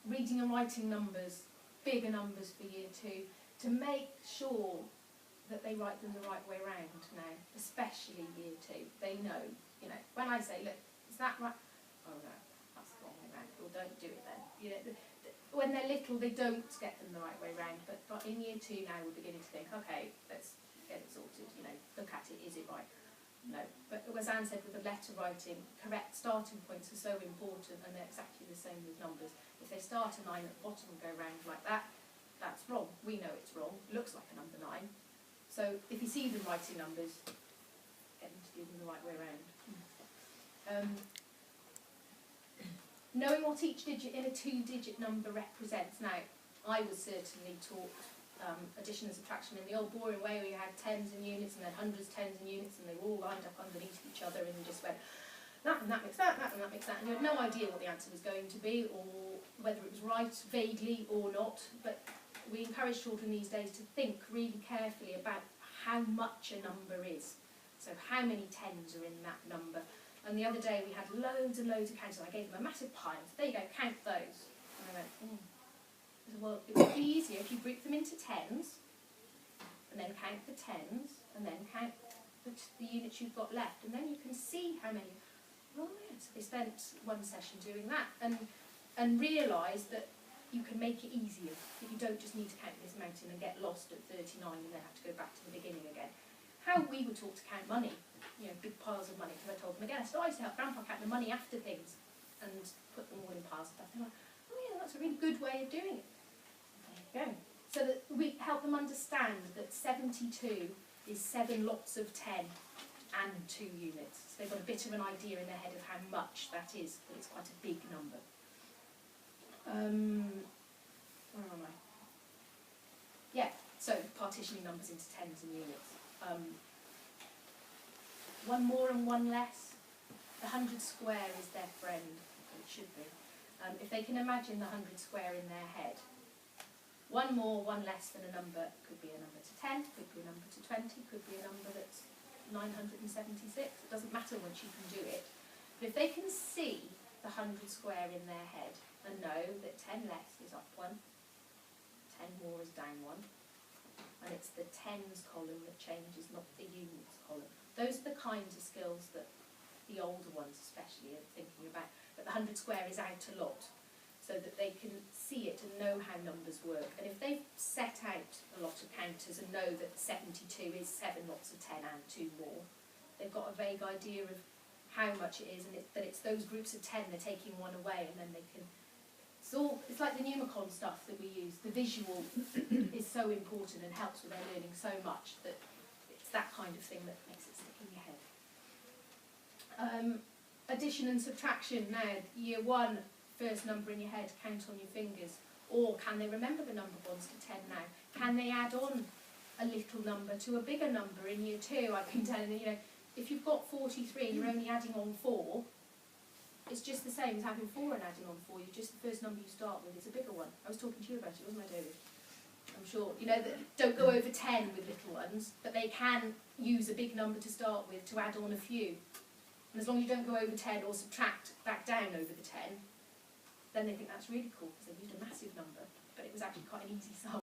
reading and writing numbers, bigger numbers for year 2, to make sure that they write them the right way round now, especially year 2. They know, when I say, look, is that right? Oh no, that's the wrong way round. Well, don't do it then. When they're little, they don't get them the right way round, but in year 2 now, we're beginning to think, okay, let's get it sorted, look at it, is it right? No, but as Anne said with the letter writing, correct starting points are so important, and they're exactly the same with numbers. If they start a 9 at the bottom and go round like that, that's wrong. We know it's wrong. It looks like a number 9. So if you see them writing numbers, get them to do them the right way round. Knowing what each digit in a 2-digit number represents. Now, I was certainly taught addition and subtraction in the old boring way, where you had tens and units and then hundreds, tens and units, and they were all lined up underneath each other, and you just went, that and that makes that, that and that makes that, and you had no idea what the answer was going to be, or whether it was right, vaguely, or not. But we encourage children these days to think really carefully about how much a number is. So how many tens are in that number. And the other day we had loads and loads of counts, and I gave them a massive pile. So there you go, count those. And I went, I said, well, it would be easier if you group them into tens, and then count the tens, and then count the units you've got left, and then you can see how many. Oh yes, they spent one session doing that, and realised that you can make it easier, that you don't just need to count this mountain and get lost at 39 and then have to go back to the beginning again. How we were taught to count money, big piles of money, because I told them again, I used to help Grandpa count the money after things and put them all in piles of stuff. They're like, oh yeah, that's a really good way of doing it. There you go. So that we help them understand that 72 is 7 lots of 10 and 2 units. So they've got a bit of an idea in their head of how much that is, but it's quite a big number. Where am I? Yeah, so partitioning numbers into tens and units. One more and one less. The 100 square is their friend, or it should be. If they can imagine the 100 square in their head, one more, one less than a number could be a number to 10, could be a number to 20, could be a number that's 976. It doesn't matter once you can do it. But if they can see the 100 square in their head and know that 10 less is up 1, 10 more is down 1, and it's the tens column that changes, not the units column. Those are the kinds of skills that the older ones especially are thinking about. But the 100 square is out a lot, so that they can see it and know how numbers work. And if they've set out a lot of counters and know that 72 is 7 lots of 10 and 2 more, they've got a vague idea of how much it is, and that it's those groups of 10, they're taking one away, and then they can... It's like the Numicon stuff that we use. The visual is so important and helps with their learning so much that it's that kind of thing that makes it stick in your head. Addition and subtraction. Now, year 1, first number in your head, count on your fingers. Or can they remember the number 1s to 10 now? Can they add on a little number to a bigger number in year 2? I've been telling them, if you've got 43 and you're only adding on 4, it's just the same as having 4 and adding on 4. Just the first number you start with is a bigger one. I was talking to you about it, wasn't I, David? I'm sure. That don't go over 10 with little ones, but they can use a big number to start with to add on a few. And as long as you don't go over 10 or subtract back down over the 10, then they think that's really cool because they've used a massive number, but it was actually quite an easy sum.